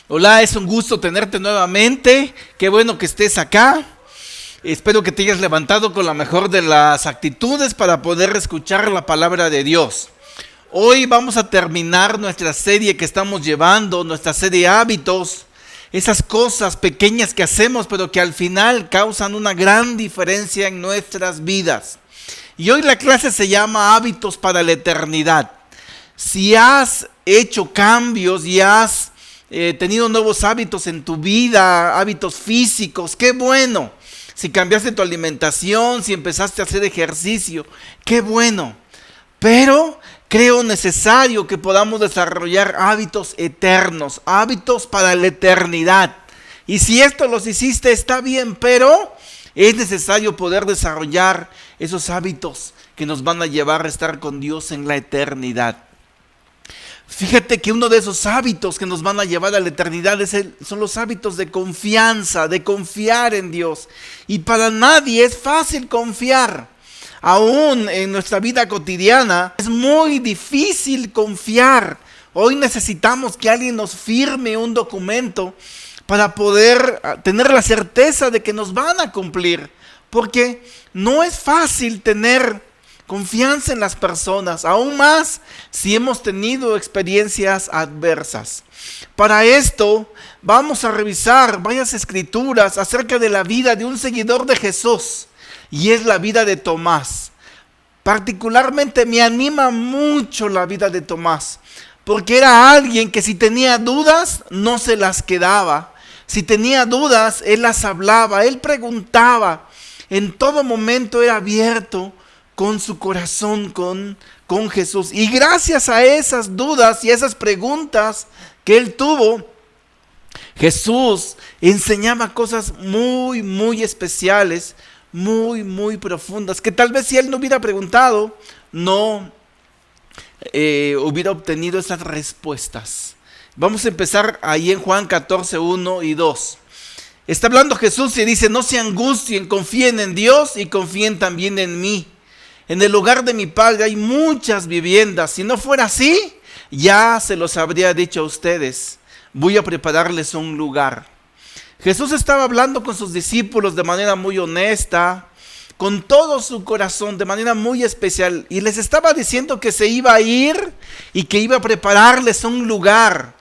Hola, es un gusto tenerte nuevamente. Qué bueno que estés acá. Espero que te hayas levantado con la mejor de las actitudes para poder escuchar la palabra de Dios. Hoy vamos a terminar nuestra serie que estamos llevando, nuestra serie hábitos. Esas cosas pequeñas que hacemos, pero que al final causan una gran diferencia en nuestras vidas. Y hoy la clase se llama Hábitos para la Eternidad. Si has hecho cambios y has tenido nuevos hábitos en tu vida, hábitos físicos, qué bueno. Si cambiaste tu alimentación, si empezaste a hacer ejercicio, qué bueno. Pero creo necesario que podamos desarrollar hábitos eternos, hábitos para la eternidad. Y si esto los hiciste, está bien, pero es necesario poder desarrollar esos hábitos que nos van a llevar a estar con Dios en la eternidad. Fíjate que uno de esos hábitos que nos van a llevar a la eternidad son los hábitos de confianza, de confiar en Dios. Y para nadie es fácil confiar. Aún en nuestra vida cotidiana es muy difícil confiar. Hoy necesitamos que alguien nos firme un documento para poder tener la certeza de que nos van a cumplir. Porque no es fácil tener confianza en las personas, aún más si hemos tenido experiencias adversas. Para esto vamos a revisar varias escrituras acerca de la vida de un seguidor de Jesús, y es la vida de Tomás. Particularmente me anima mucho la vida de Tomás, porque era alguien que si tenía dudas no se las quedaba. Si tenía dudas, él las hablaba, él preguntaba. En todo momento era abierto con su corazón con Jesús. Y gracias a esas dudas y esas preguntas que él tuvo, Jesús enseñaba cosas muy, muy especiales, muy, muy profundas, que tal vez si él no hubiera preguntado, no hubiera obtenido esas respuestas. Vamos a empezar ahí en Juan 14, 1 y 2. Está hablando Jesús y dice: no se angustien, confíen en Dios y confíen también en mí. En el hogar de mi Padre hay muchas viviendas. Si no fuera así, ya se los habría dicho a ustedes. Voy a prepararles un lugar. Jesús estaba hablando con sus discípulos de manera muy honesta, con todo su corazón, de manera muy especial. Y les estaba diciendo que se iba a ir y que iba a prepararles un lugar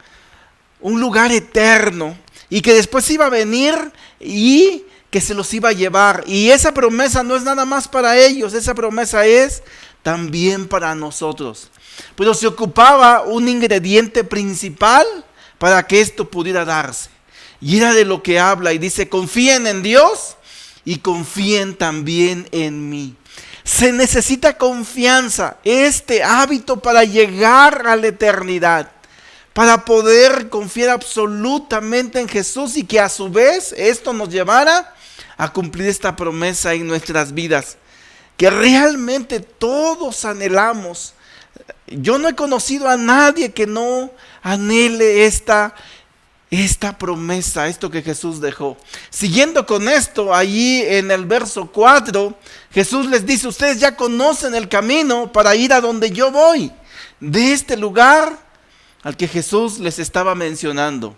eterno. Y que después iba a venir y que se los iba a llevar. Y esa promesa no es nada más para ellos, esa promesa es también para nosotros. Pero se ocupaba un ingrediente principal para que esto pudiera darse. Y era de lo que habla y dice: confíen en Dios y confíen también en mí. Se necesita confianza, este hábito para llegar a la eternidad, para poder confiar absolutamente en Jesús y que a su vez esto nos llevara a cumplir esta promesa en nuestras vidas, que realmente todos anhelamos. Yo no he conocido a nadie que no anhele esta promesa, esto que Jesús dejó. Siguiendo con esto, allí en el verso 4, Jesús les dice: ustedes ya conocen el camino para ir a donde yo voy. De este lugar al que Jesús les estaba mencionando.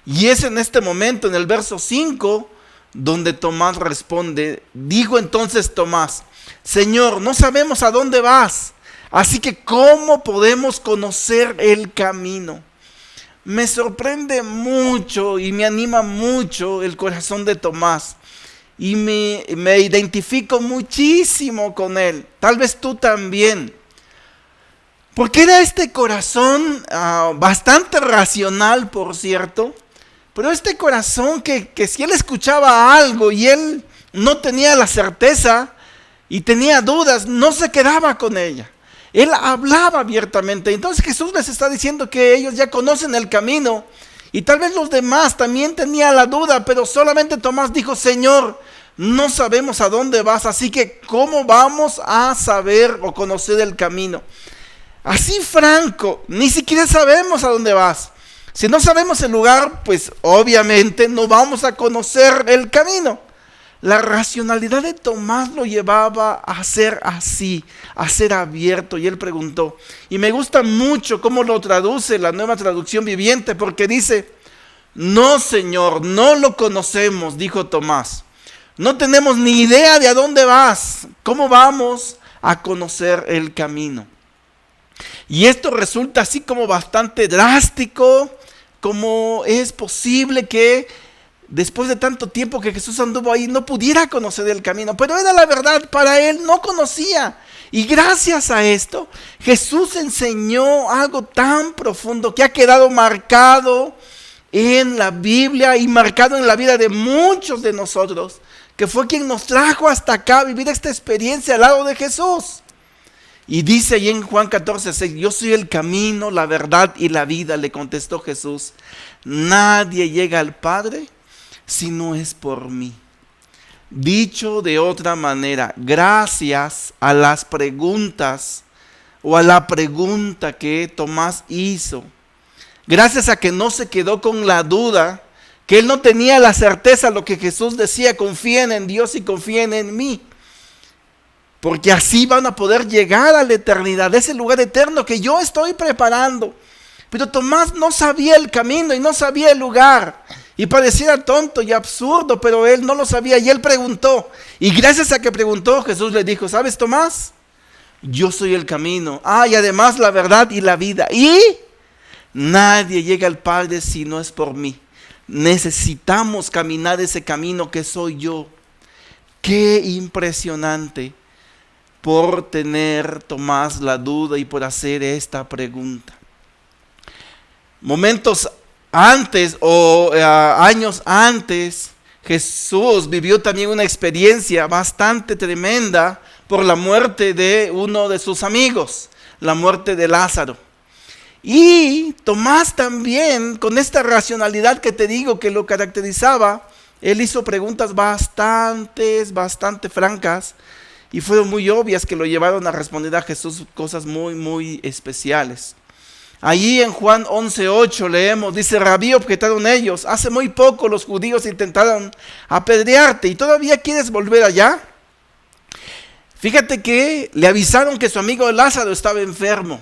Y es en este momento, en el verso 5, donde Tomás responde. Dijo entonces Tomás: Señor, no sabemos a dónde vas, así que ¿cómo podemos conocer el camino? Me sorprende mucho y me anima mucho el corazón de Tomás. Y me identifico muchísimo con él. Tal vez tú también. Porque era este corazón bastante racional, por cierto. Pero este corazón que si él escuchaba algo y él no tenía la certeza y tenía dudas, no se quedaba con ella. Él hablaba abiertamente. Entonces Jesús les está diciendo que ellos ya conocen el camino. Y tal vez los demás también tenían la duda, pero solamente Tomás dijo: Señor, no sabemos a dónde vas, así que ¿cómo vamos a saber o conocer el camino? Así franco, ni siquiera sabemos a dónde vas. Si no sabemos el lugar, pues obviamente no vamos a conocer el camino. La racionalidad de Tomás lo llevaba a ser así, a ser abierto. Y él preguntó, y me gusta mucho cómo lo traduce la Nueva Traducción Viviente, porque dice: No, Señor, no lo conocemos, dijo Tomás. No tenemos ni idea de a dónde vas. ¿Cómo vamos a conocer el camino? Y esto resulta así como bastante drástico. ¿Cómo es posible que después de tanto tiempo que Jesús anduvo ahí no pudiera conocer el camino? Pero era la verdad, para él no conocía. Y gracias a esto, Jesús enseñó algo tan profundo que ha quedado marcado en la Biblia y marcado en la vida de muchos de nosotros, que fue quien nos trajo hasta acá a vivir esta experiencia al lado de Jesús. Y dice ahí en Juan 14:6, yo soy el camino, la verdad y la vida, le contestó Jesús. Nadie llega al Padre si no es por mí. Dicho de otra manera, gracias a las preguntas o a la pregunta que Tomás hizo, gracias a que no se quedó con la duda, que él no tenía la certeza de lo que Jesús decía, confíen en Dios y confíen en mí. Porque así van a poder llegar a la eternidad, ese lugar eterno que yo estoy preparando. Pero Tomás no sabía el camino y no sabía el lugar. Y pareciera tonto y absurdo, pero él no lo sabía y él preguntó. Y gracias a que preguntó, Jesús le dijo, ¿sabes, Tomás? Yo soy el camino. Y además la verdad y la vida. Y nadie llega al Padre si no es por mí. Necesitamos caminar ese camino que soy yo. Qué impresionante por tener Tomás la duda y por hacer esta pregunta. Momentos antes o años antes, Jesús vivió también una experiencia bastante tremenda por la muerte de uno de sus amigos, la muerte de Lázaro. Y Tomás también, con esta racionalidad que te digo que lo caracterizaba, él hizo preguntas bastante francas y fueron muy obvias que lo llevaron a responder a Jesús cosas muy especiales. Allí en Juan 11:8 leemos, dice, Rabí, objetaron ellos, hace muy poco los judíos intentaron apedrearte y todavía quieres volver allá. Fíjate que le avisaron que su amigo Lázaro estaba enfermo.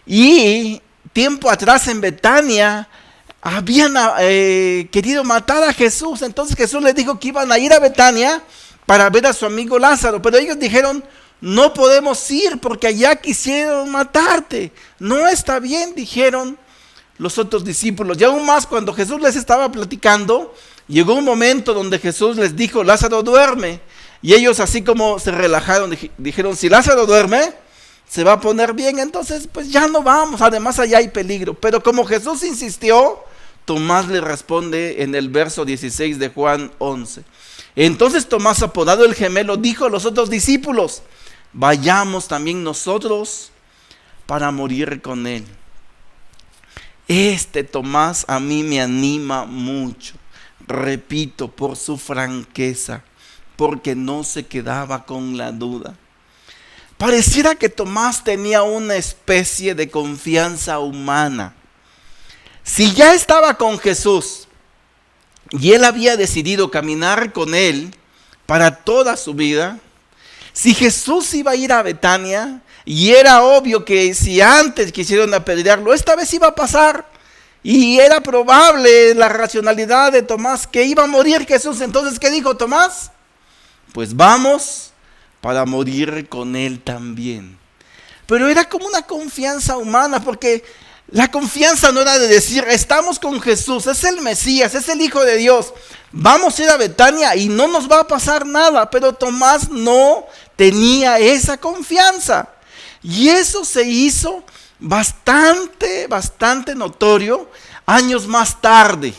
Y tiempo atrás en Betania habían querido matar a Jesús. Entonces Jesús les dijo que iban a ir a Betania para ver a su amigo Lázaro. Pero ellos dijeron, no podemos ir porque allá quisieron matarte. No está bien, dijeron los otros discípulos. Y aún más, cuando Jesús les estaba platicando, llegó un momento donde Jesús les dijo, Lázaro duerme. Y ellos así como se relajaron, dijeron, si Lázaro duerme, se va a poner bien, entonces pues ya no vamos, además allá hay peligro. Pero como Jesús insistió, Tomás le responde en el verso 16 de Juan 11. Entonces Tomás, apodado el gemelo, dijo a los otros discípulos, vayamos también nosotros para morir con él. Este Tomás a mí me anima mucho, repito, por su franqueza, porque no se quedaba con la duda. Pareciera que Tomás tenía una especie de confianza humana. Si ya estaba con Jesús y él había decidido caminar con él para toda su vida, si Jesús iba a ir a Betania y era obvio que si antes quisieron apedrearlo, esta vez iba a pasar y era probable la racionalidad de Tomás que iba a morir Jesús. Entonces, ¿qué dijo Tomás? Pues vamos para morir con él también. Pero era como una confianza humana, porque la confianza no era de decir, estamos con Jesús, es el Mesías, es el Hijo de Dios, vamos a ir a Betania y no nos va a pasar nada. Pero Tomás no tenía esa confianza. Y eso se hizo bastante notorio años más tarde,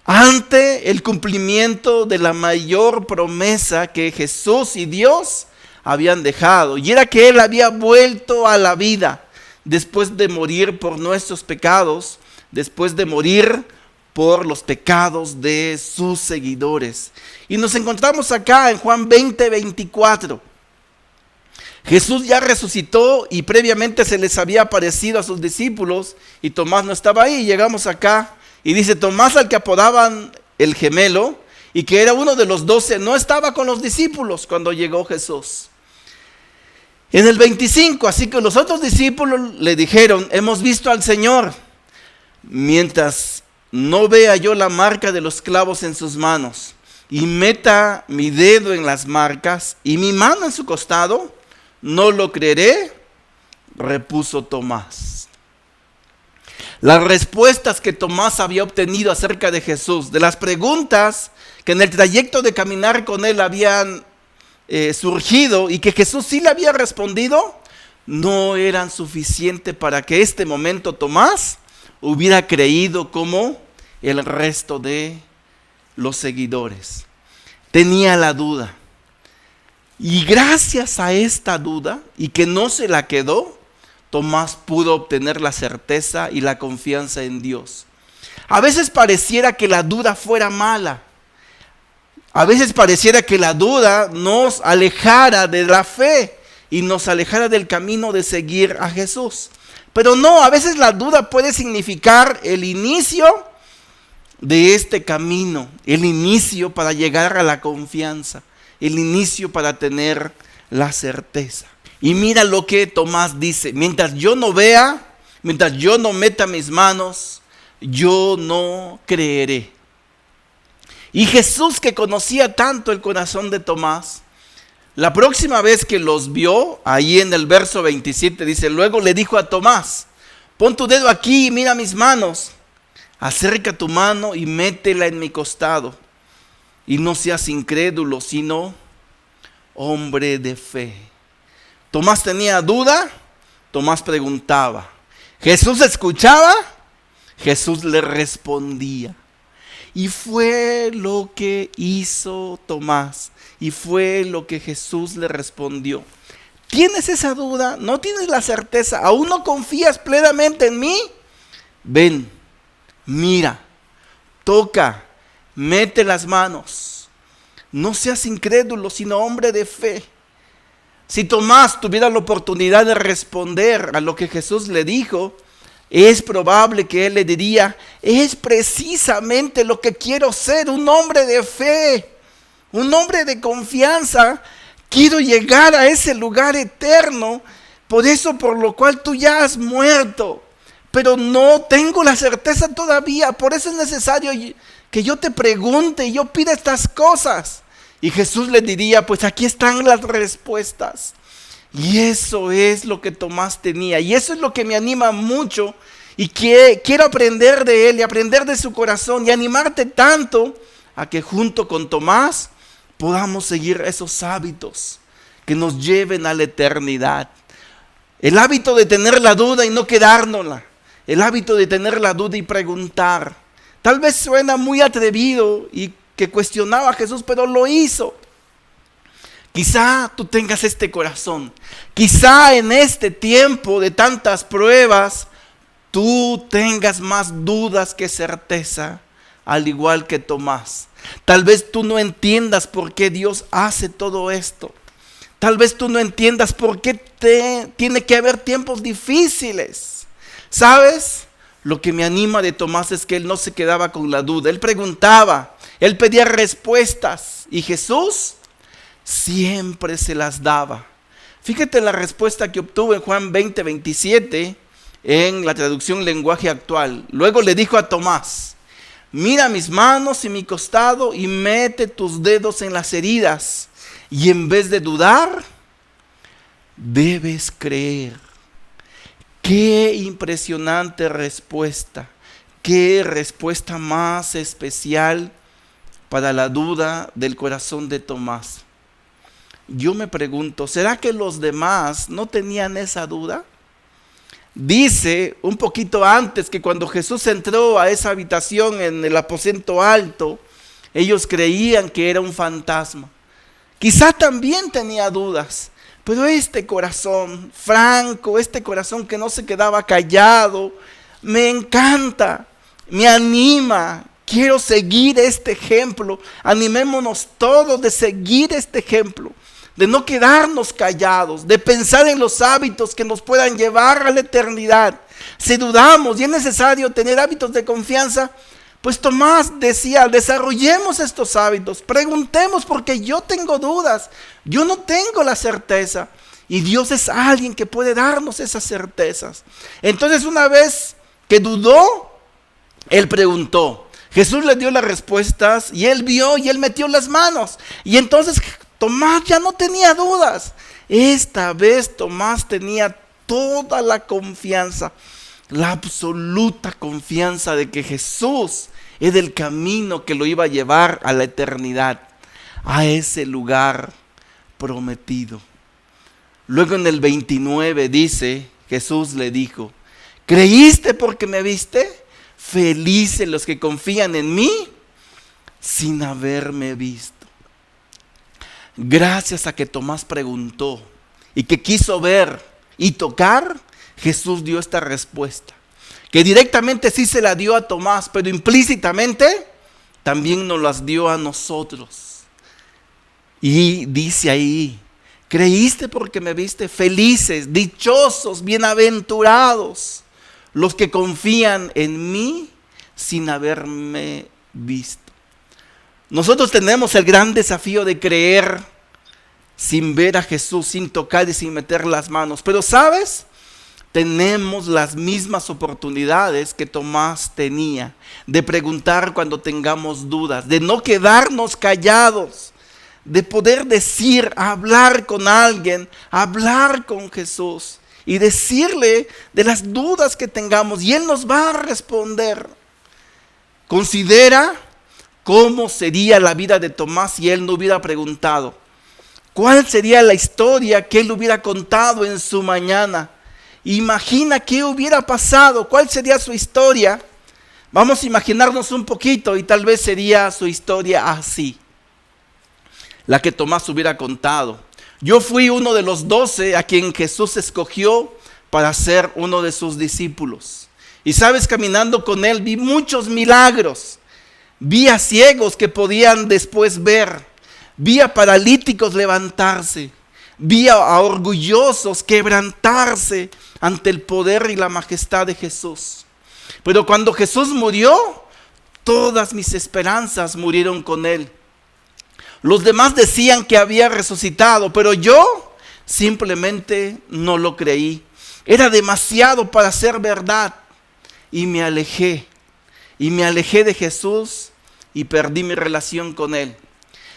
ante el cumplimiento de la mayor promesa que Jesús y Dios habían dejado. Y era que Él había vuelto a la vida después de morir por nuestros pecados, después de morir por los pecados de sus seguidores. Y nos encontramos acá en Juan 20:24. Jesús ya resucitó y previamente se les había aparecido a sus discípulos y Tomás no estaba ahí. Llegamos acá. Y dice, Tomás, al que apodaban el gemelo, y que era uno de los 12, no estaba con los discípulos cuando llegó Jesús. En el 25, así que los otros discípulos le dijeron, hemos visto al Señor. Mientras no vea yo la marca de los clavos en sus manos, y meta mi dedo en las marcas y mi mano en su costado, no lo creeré, repuso Tomás. Las respuestas que Tomás había obtenido acerca de Jesús, de las preguntas que en el trayecto de caminar con él habían surgido y que Jesús sí le había respondido, no eran suficientes para que este momento Tomás hubiera creído como el resto de los seguidores. Tenía la duda. Y gracias a esta duda, y que no se la quedó, Tomás pudo obtener la certeza y la confianza en Dios. A veces pareciera que la duda fuera mala. A veces pareciera que la duda nos alejara de la fe y nos alejara del camino de seguir a Jesús. Pero no, a veces la duda puede significar el inicio de este camino, el inicio para llegar a la confianza, el inicio para tener la certeza. Y mira lo que Tomás dice: mientras yo no vea, mientras yo no meta mis manos, yo no creeré. Y Jesús, que conocía tanto el corazón de Tomás, la próxima vez que los vio, ahí en el verso 27 dice: luego le dijo a Tomás, pon tu dedo aquí y mira mis manos, acerca tu mano y métela en mi costado, y no seas incrédulo, sino hombre de fe. Tomás tenía duda, Tomás preguntaba. Jesús escuchaba, Jesús le respondía. Y fue lo que hizo Tomás, y fue lo que Jesús le respondió. ¿Tienes esa duda? ¿No tienes la certeza? ¿Aún no confías plenamente en mí? Ven, mira, toca, mete las manos. No seas incrédulo, sino hombre de fe. Si Tomás tuviera la oportunidad de responder a lo que Jesús le dijo, es probable que él le diría: es precisamente lo que quiero ser, un hombre de fe, un hombre de confianza. Quiero llegar a ese lugar eterno, por eso por lo cual tú ya has muerto. Pero no tengo la certeza todavía, por eso es necesario que yo te pregunte y yo pida estas cosas. Y Jesús le diría: pues aquí están las respuestas. Y eso es lo que Tomás tenía, y eso es lo que me anima mucho, y que quiero aprender de él y aprender de su corazón y animarte tanto a que junto con Tomás podamos seguir esos hábitos que nos lleven a la eternidad. El hábito de tener la duda y no quedárnosla, el hábito de tener la duda y preguntar. Tal vez suena muy atrevido y que cuestionaba a Jesús, pero lo hizo. Quizá tú tengas este corazón. Quizá en este tiempo de tantas pruebas, tú tengas más dudas que certeza, al igual que Tomás. Tal vez tú no entiendas por qué Dios hace todo esto. Tal vez tú no entiendas por qué tiene que haber tiempos difíciles. ¿Sabes? Lo que me anima de Tomás es que él no se quedaba con la duda. Él preguntaba, él pedía respuestas, y Jesús siempre se las daba. Fíjate la respuesta que obtuvo en Juan 20:27 en la traducción lenguaje actual. Luego le dijo a Tomás: mira mis manos y mi costado y mete tus dedos en las heridas, y en vez de dudar, debes creer. Qué impresionante respuesta, qué respuesta más especial para la duda del corazón de Tomás. Yo me pregunto, ¿será que los demás no tenían esa duda? Dice un poquito antes que cuando Jesús entró a esa habitación en el aposento alto, ellos creían que era un fantasma. Quizá también tenía dudas, pero este corazón franco, este corazón que no se quedaba callado, me encanta, me anima. Quiero seguir este ejemplo. Animémonos todos de seguir este ejemplo, de no quedarnos callados, de pensar en los hábitos que nos puedan llevar a la eternidad. Si dudamos y es necesario tener hábitos de confianza, pues Tomás decía: desarrollemos estos hábitos, preguntemos, porque yo tengo dudas, yo no tengo la certeza, y Dios es alguien que puede darnos esas certezas. Entonces, una vez que dudó, Él preguntó. Jesús le dio las respuestas y él vio y él metió las manos. Y entonces Tomás ya no tenía dudas. Esta vez Tomás tenía toda la confianza, la absoluta confianza de que Jesús es el camino que lo iba a llevar a la eternidad, a ese lugar prometido. Luego en el 29 dice, Jesús le dijo, ¿creíste porque me viste? Felices los que confían en mí sin haberme visto. Gracias a que Tomás preguntó y que quiso ver y tocar, Jesús dio esta respuesta, que directamente sí se la dio a Tomás, pero implícitamente también nos las dio a nosotros. Y dice ahí, ¿creíste porque me viste? Felices, dichosos, bienaventurados los que confían en mí sin haberme visto. Nosotros tenemos el gran desafío de creer sin ver a Jesús, sin tocar y sin meter las manos. Pero ¿sabes? Tenemos las mismas oportunidades que Tomás tenía de preguntar cuando tengamos dudas, de no quedarnos callados, de poder decir, hablar con alguien, hablar con Jesús y decirle de las dudas que tengamos y Él nos va a responder. Considera cómo sería la vida de Tomás si él no hubiera preguntado. ¿Cuál sería la historia que él hubiera contado en su mañana? Imagina qué hubiera pasado, cuál sería su historia. Vamos a imaginarnos un poquito y tal vez sería su historia así, la que Tomás hubiera contado. Yo fui uno de los 12 a quien Jesús escogió para ser uno de sus discípulos. Y sabes, caminando con él vi muchos milagros. Vi a ciegos que podían después ver. Vi a paralíticos levantarse. Vi a orgullosos quebrantarse ante el poder y la majestad de Jesús. Pero cuando Jesús murió, todas mis esperanzas murieron con él. Los demás decían que había resucitado, pero yo simplemente no lo creí. Era demasiado para ser verdad. Y me alejé de Jesús y perdí mi relación con él.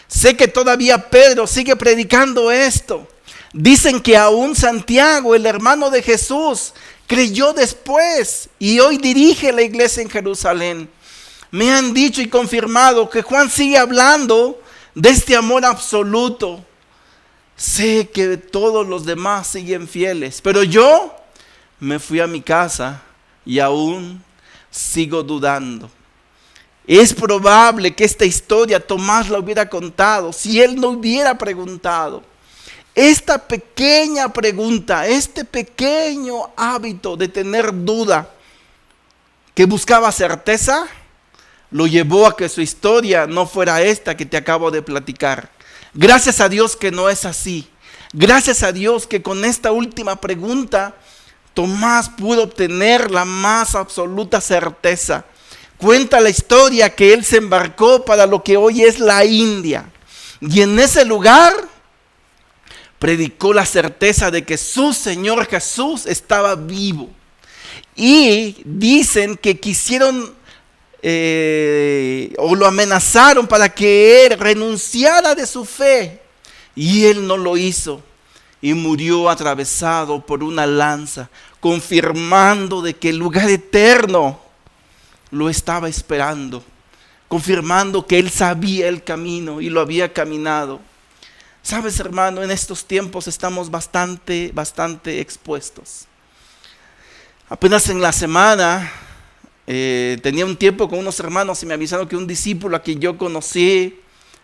Sé que todavía Pedro sigue predicando esto. Dicen que aún Santiago, el hermano de Jesús, creyó después y hoy dirige la iglesia en Jerusalén. Me han dicho y confirmado que Juan sigue hablando de este amor absoluto. Sé que todos los demás siguen fieles, pero yo me fui a mi casa y aún sigo dudando. Es probable que esta historia Tomás la hubiera contado si él no hubiera preguntado. Esta pequeña pregunta, este pequeño hábito de tener duda que buscaba certeza, lo llevó a que su historia no fuera esta que te acabo de platicar. Gracias a Dios que no es así. Gracias a Dios que con esta última pregunta Tomás pudo obtener la más absoluta certeza. Cuenta la historia que él se embarcó para lo que hoy es la India. Y en ese lugar predicó la certeza de que su Señor Jesús estaba vivo. Y dicen que quisieron o lo amenazaron para que él renunciara de su fe. Y él no lo hizo. Y murió atravesado por una lanza, confirmando de que el lugar eterno lo estaba esperando, confirmando que él sabía el camino y lo había caminado. Sabes, hermano, en estos tiempos estamos bastante expuestos. Apenas en la semana tenía un tiempo con unos hermanos y me avisaron que un discípulo a quien yo conocí,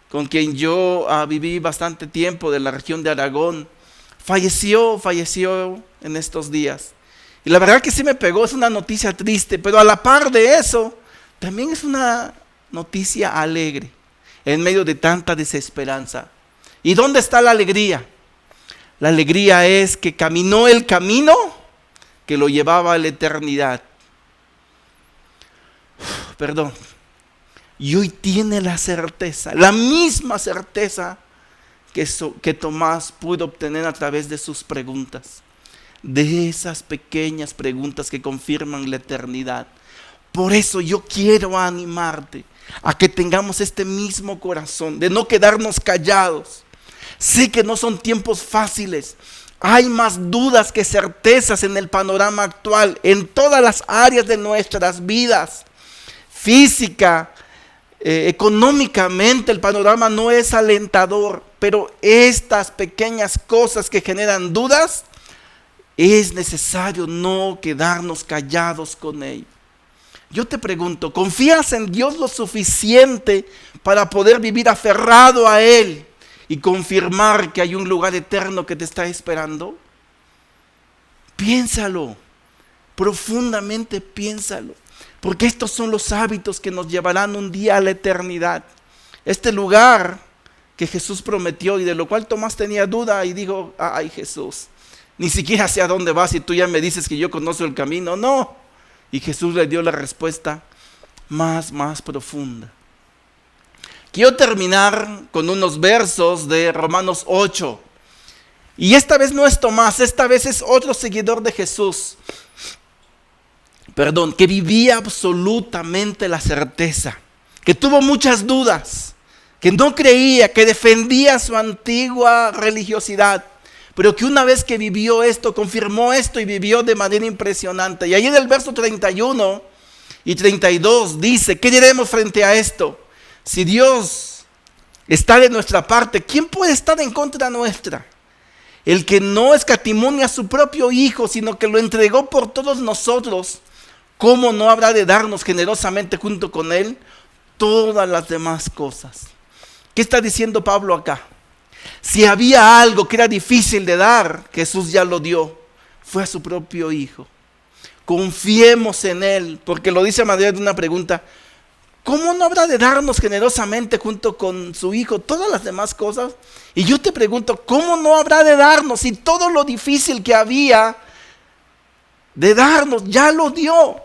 con quien yo viví bastante tiempo de la región de Aragón, falleció en estos días. Y la verdad que sí me pegó, es una noticia triste, pero a la par de eso, también es una noticia alegre, en medio de tanta desesperanza. ¿Y dónde está la alegría? La alegría es que caminó el camino que lo llevaba a la eternidad. Y hoy tiene la certeza, la misma certeza que Tomás pudo obtener a través de sus preguntas, de esas pequeñas preguntas que confirman la eternidad. Por eso yo quiero animarte a que tengamos este mismo corazón, de no quedarnos callados. Sé que no son tiempos fáciles. Hay más dudas que certezas en el panorama actual, en todas las áreas de nuestras vidas. Física, económicamente el panorama no es alentador, pero estas pequeñas cosas que generan dudas, es necesario no quedarnos callados con ello. Yo te pregunto, ¿confías en Dios lo suficiente para poder vivir aferrado a Él y confirmar que hay un lugar eterno que te está esperando? Piénsalo, profundamente piénsalo, porque estos son los hábitos que nos llevarán un día a la eternidad. Este lugar que Jesús prometió y de lo cual Tomás tenía duda y dijo, ay Jesús, ni siquiera sé a dónde vas y tú ya me dices que yo conozco el camino. No. Y Jesús le dio la respuesta más profunda. Quiero terminar con unos versos de Romanos 8. Y esta vez no es Tomás, esta vez es otro seguidor de Jesús. Que vivía absolutamente la certeza, que tuvo muchas dudas, que no creía, que defendía su antigua religiosidad, pero que una vez que vivió esto, confirmó esto y vivió de manera impresionante. Y ahí en el verso 31 y 32 dice, ¿qué diremos frente a esto? Si Dios está de nuestra parte, ¿quién puede estar en contra nuestra? El que no escatimó ni a su propio Hijo, sino que lo entregó por todos nosotros, ¿cómo no habrá de darnos generosamente junto con Él todas las demás cosas? ¿Qué está diciendo Pablo acá? Si había algo que era difícil de dar, Jesús ya lo dio. Fue a su propio Hijo. Confiemos en Él, porque lo dice a manera de una pregunta. ¿Cómo no habrá de darnos generosamente junto con su Hijo todas las demás cosas? Y yo te pregunto, ¿cómo no habrá de darnos si todo lo difícil que había de darnos ya lo dio?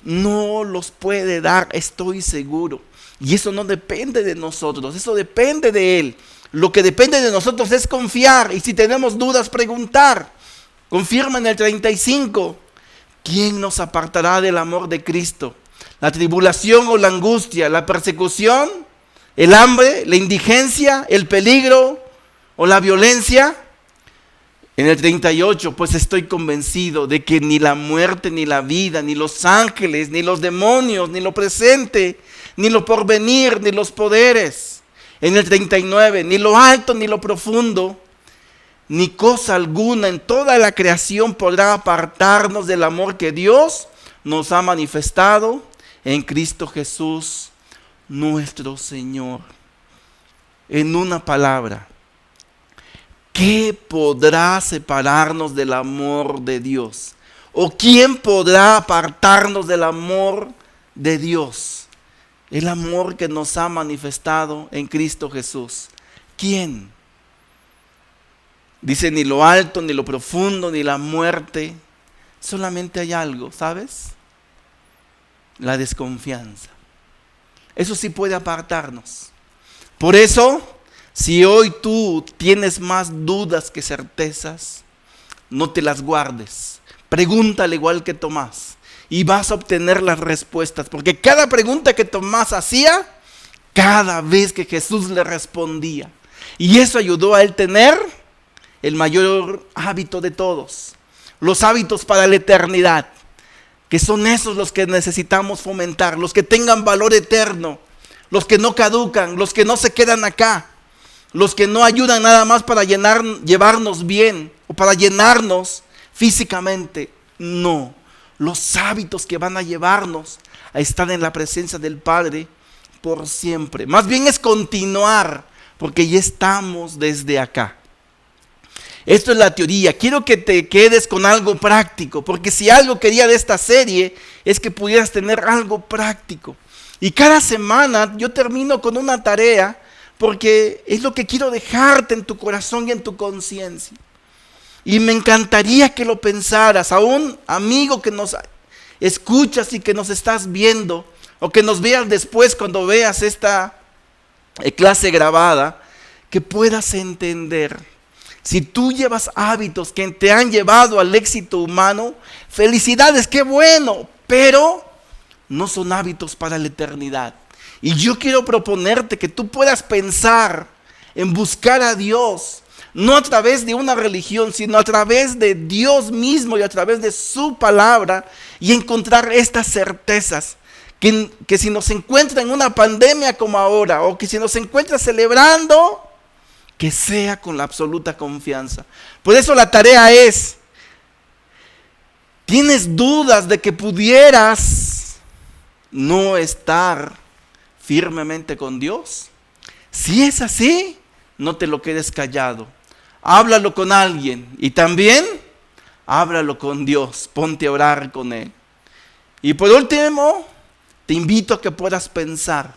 No los puede dar, estoy seguro. Y eso no depende de nosotros, eso depende de Él. Lo que depende de nosotros es confiar y si tenemos dudas, preguntar. Confirma en el 35, ¿quién nos apartará del amor de Cristo? ¿La tribulación o la angustia, la persecución, el hambre, la indigencia, el peligro o la violencia? En el 38, pues estoy convencido de que ni la muerte, ni la vida, ni los ángeles, ni los demonios, ni lo presente, ni lo porvenir, ni los poderes. En el 39, ni lo alto ni lo profundo, ni cosa alguna en toda la creación podrá apartarnos del amor que Dios nos ha manifestado en Cristo Jesús, nuestro Señor. En una palabra, ¿qué podrá separarnos del amor de Dios? ¿O quién podrá apartarnos del amor de Dios? El amor que nos ha manifestado en Cristo Jesús. ¿Quién? Dice, ni lo alto, ni lo profundo, ni la muerte. Solamente hay algo, ¿sabes? La desconfianza. Eso sí puede apartarnos. Por eso, si hoy tú tienes más dudas que certezas, no te las guardes. Pregúntale igual que Tomás. Y vas a obtener las respuestas. Porque cada pregunta que Tomás hacía, cada vez que Jesús le respondía. Y eso ayudó a él tener el mayor hábito de todos. Los hábitos para la eternidad. Que son esos los que necesitamos fomentar. Los que tengan valor eterno. Los que no caducan. Los que no se quedan acá. Los que no ayudan nada más para llevarnos bien. O para llenarnos físicamente. No. Los hábitos que van a llevarnos a estar en la presencia del Padre por siempre. Más bien es continuar, porque ya estamos desde acá. Esto es la teoría. Quiero que te quedes con algo práctico, porque si algo quería de esta serie es que pudieras tener algo práctico. Y cada semana yo termino con una tarea, porque es lo que quiero dejarte en tu corazón y en tu conciencia. Y me encantaría que lo pensaras, a un amigo que nos escuchas y que nos estás viendo, o que nos veas después cuando veas esta clase grabada, que puedas entender. Si tú llevas hábitos que te han llevado al éxito humano, felicidades, qué bueno, pero no son hábitos para la eternidad. Y yo quiero proponerte que tú puedas pensar en buscar a Dios, no a través de una religión, sino a través de Dios mismo y a través de su palabra, y encontrar estas certezas, que si nos encuentra en una pandemia como ahora, o que si nos encuentra celebrando, que sea con la absoluta confianza. Por eso la tarea es, ¿tienes dudas de que pudieras no estar firmemente con Dios? Si es así, no te lo quedes callado. Háblalo con alguien y también háblalo con Dios. Ponte a orar con Él. Y por último, te invito a que puedas pensar,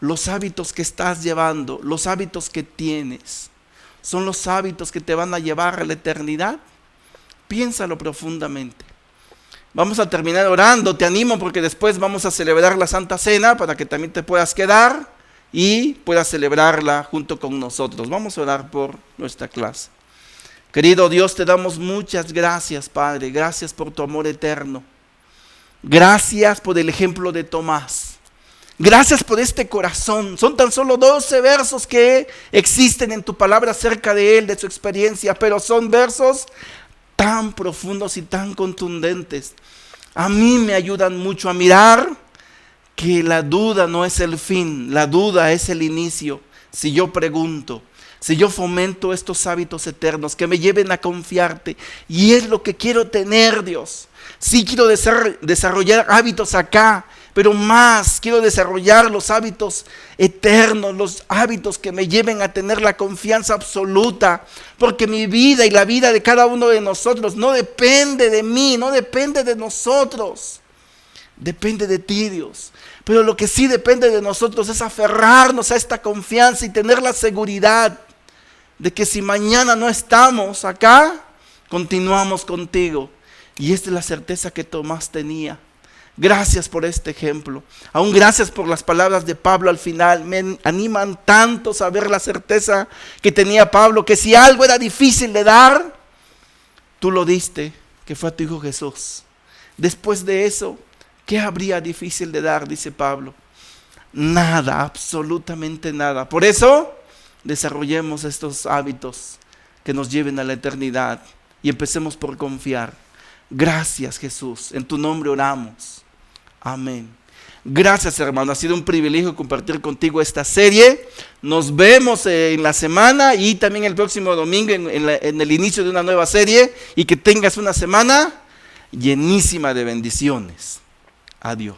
los hábitos que estás llevando, los hábitos que tienes, ¿son los hábitos que te van a llevar a la eternidad? Piénsalo profundamente. Vamos a terminar orando, te animo porque después vamos a celebrar la Santa Cena para que también te puedas quedar y puedas celebrarla junto con nosotros. Vamos a orar por nuestra clase. Querido Dios, te damos muchas gracias, Padre. Gracias por tu amor eterno. Gracias por el ejemplo de Tomás. Gracias por este corazón. Son tan solo 12 versos que existen en tu palabra acerca de él, de su experiencia, pero son versos tan profundos y tan contundentes. A mí me ayudan mucho a mirar que la duda no es el fin, la duda es el inicio. Si yo pregunto, si yo fomento estos hábitos eternos que me lleven a confiarte, y es lo que quiero tener, Dios. Sí quiero desarrollar hábitos acá, pero más quiero desarrollar los hábitos eternos, los hábitos que me lleven a tener la confianza absoluta, porque mi vida y la vida de cada uno de nosotros no depende de mí, no depende de nosotros, depende de ti, Dios. Pero lo que sí depende de nosotros es aferrarnos a esta confianza y tener la seguridad de que si mañana no estamos acá, continuamos contigo. Y esta es la certeza que Tomás tenía. Gracias por este ejemplo. Aún gracias por las palabras de Pablo al final. Me animan tanto saber la certeza que tenía Pablo, que si algo era difícil de dar, tú lo diste, que fue a tu Hijo Jesús. Después de eso, ¿qué habría difícil de dar? Dice Pablo. Nada, absolutamente nada. Por eso, desarrollemos estos hábitos que nos lleven a la eternidad y empecemos por confiar. Gracias, Jesús, en tu nombre oramos. Amén. Gracias, hermano, ha sido un privilegio compartir contigo esta serie. Nos vemos en la semana y también el próximo domingo en el inicio de una nueva serie, y que tengas una semana llenísima de bendiciones. Adiós.